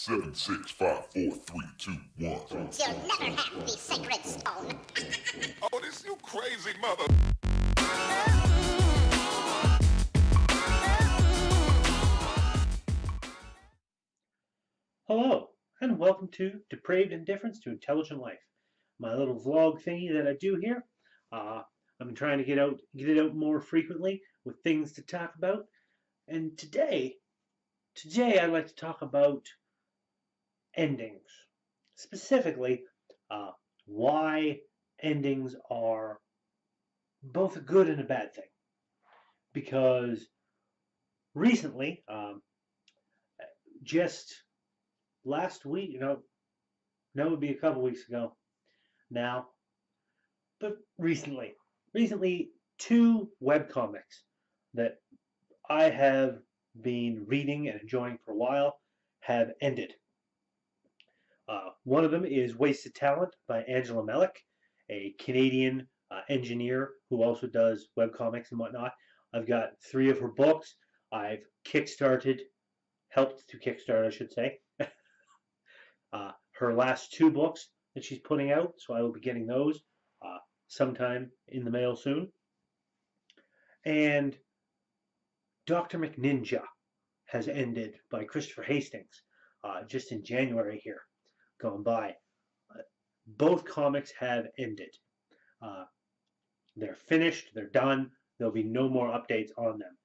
7, 6, 5, 4, 3, 2, 1. You'll never have the sacred stone. Oh, this you crazy mother. Hello, and welcome to Depraved Indifference to Intelligent Life, my little vlog thingy that I do here. I'm trying to get it out more frequently with things to talk about. And today I'd like to talk about endings, specifically why endings are both a good and a bad thing. Because recently, just last week, no, it would be a couple weeks ago now, but recently, two webcomics that I have been reading and enjoying for a while have ended. One of them is Wasted Talent by Angela Melick, a Canadian engineer who also does webcomics and whatnot. I've got 3 of her books. I've helped to kickstart, I should say, her last 2 books that she's putting out, so I will be getting those sometime in the mail soon. And Dr. McNinja has ended by Christopher Hastings just in January here, gone by. Both comics have ended. They're finished, they're done, there'll be no more updates on them.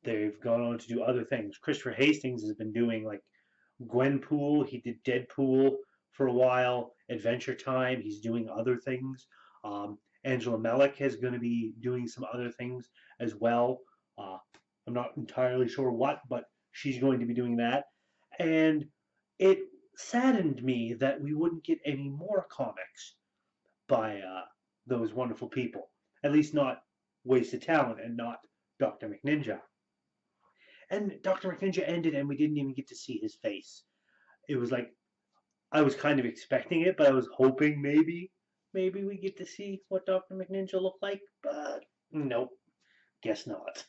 They've gone on to do other things. Christopher Hastings has been doing like Gwenpool, he did Deadpool for a while, Adventure Time, he's doing other things. Angela Melick is going to be doing some other things as well. I'm not entirely sure what, but she's going to be doing that. And it saddened me that we wouldn't get any more comics by those wonderful people. At least not Wasted Talent and not Dr. McNinja. And Dr. McNinja ended and we didn't even get to see his face. It was like, I was kind of expecting it, but I was hoping maybe we get to see what Dr. McNinja looked like, but nope, guess not.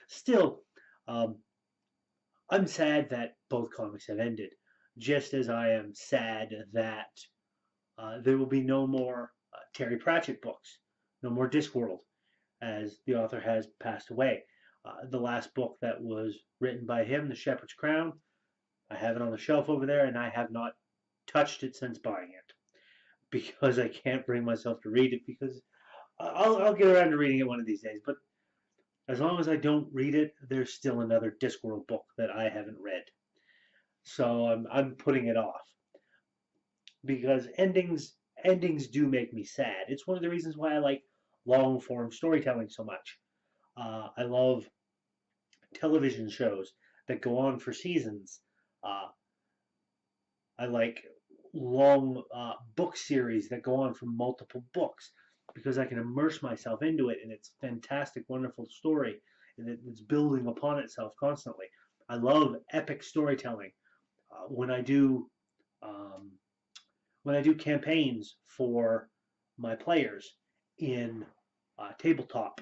Still, I'm sad that both comics have ended, just as I am sad that there will be no more Terry Pratchett books, no more Discworld, as the author has passed away. The last book that was written by him, The Shepherd's Crown, I have it on the shelf over there, and I have not touched it since buying it because I can't bring myself to read it, because I'll get around to reading it one of these days, but as long as I don't read it, there's still another Discworld book that I haven't read. So I'm putting it off because endings do make me sad. It's one of the reasons why I like long form storytelling so much. I love television shows that go on for seasons. I like long book series that go on for multiple books because I can immerse myself into it, and it's a fantastic, wonderful story, and it's building upon itself constantly. I love epic storytelling. When I do campaigns for my players in tabletop,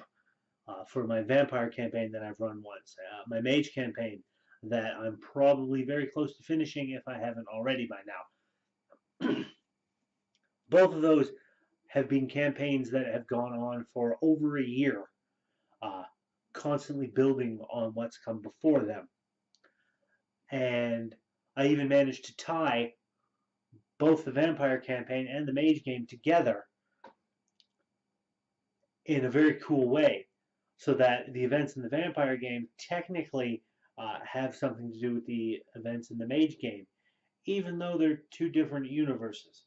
for my vampire campaign that I've run once, my mage campaign that I'm probably very close to finishing if I haven't already by now. Both of those have been campaigns that have gone on for over a year, constantly building on what's come before them. And I even managed to tie both the vampire campaign and the mage game together in a very cool way, so that the events in the vampire game technically have something to do with the events in the mage game, even though they're 2 different universes.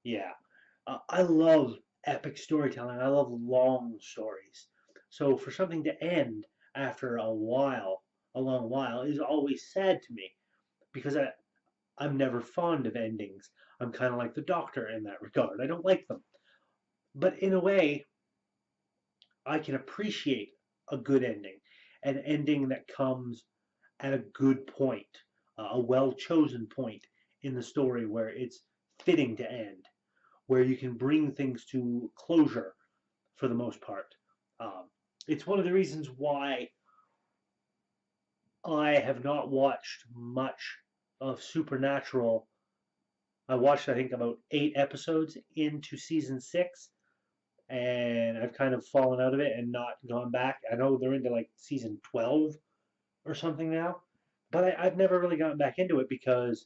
Yeah, I love epic storytelling. I love long stories. So for something to end after a long while, is always sad to me, because I'm never fond of endings. I'm kind of like the Doctor in that regard. I don't like them. But in a way, I can appreciate a good ending, an ending that comes at a good point, a well-chosen point in the story where it's fitting to end, where you can bring things to closure for the most part. It's one of the reasons why I have not watched much of Supernatural. I watched, I think, about 8 episodes into season 6, and I've kind of fallen out of it and not gone back. I know they're into like season 12 or something now, but I've never really gotten back into it because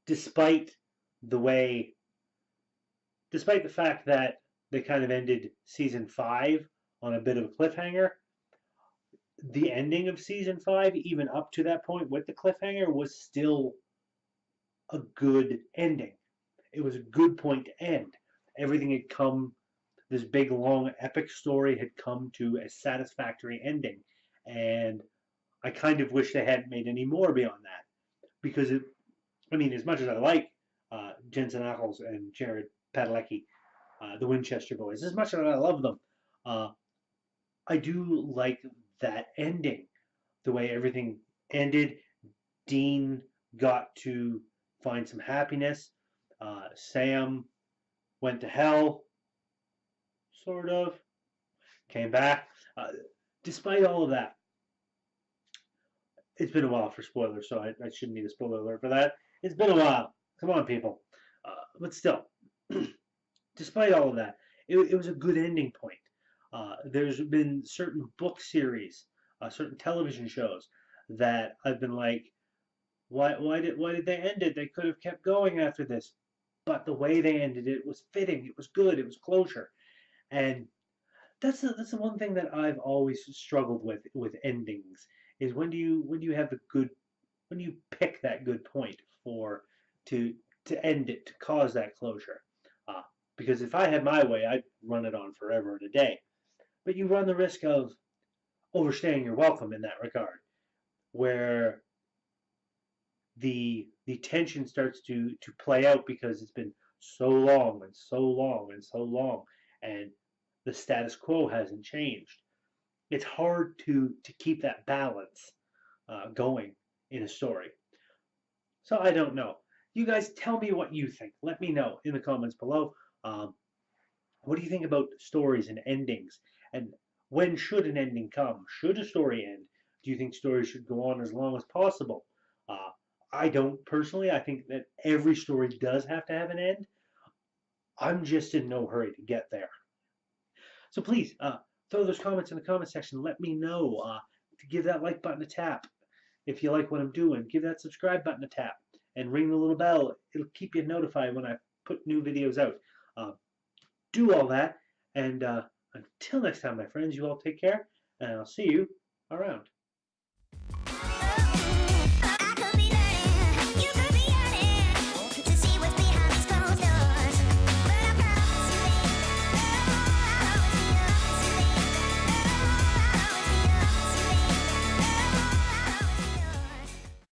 despite the way, despite the fact that they kind of ended season 5 on a bit of a cliffhanger, the ending of season 5, even up to that point with the cliffhanger, was still a good ending. It was a good point to end. Everything had come, this big, long, epic story had come to a satisfactory ending. And I kind of wish they hadn't made any more beyond that. Because, I mean, as much as I like Jensen Ackles and Jared Padalecki, the Winchester boys, as much as I love them, I do like that ending. The way everything ended. Dean got to find some happiness. Sam went to hell, sort of. Came back. Despite all of that, it's been a while for spoilers, so I shouldn't need a spoiler alert for that. It's been a while. Come on, people. But still, despite all of that, it was a good ending point. There's been certain book series, certain television shows that I've been like, why did they end it? They could have kept going after this, but the way they ended it was fitting. It was good. It was closure, and that's the one thing that I've always struggled with endings is when do you have the good, when do you pick that good point for to end it, to cause that closure. Uh, because if I had my way, I'd run it on forever and a day. But you run the risk of overstaying your welcome in that regard, where the tension starts to play out because it's been so long and so long and so long, and the status quo hasn't changed. It's hard to keep that balance going in a story. So I don't know. You guys tell me what you think. Let me know in the comments below. Um, what do you think about stories and endings? And when should an ending come? Should a story end? Do you think stories should go on as long as possible? Uh, I don't personally. I think that every story does have to have an end. I'm just in no hurry to get there. So please throw those comments in the comment section. Let me know. To give that like button a tap. If you like what I'm doing, give that subscribe button a tap and ring the little bell. It'll keep you notified when I put new videos out. Do all that, and until next time, my friends, you all take care, and I'll see you around.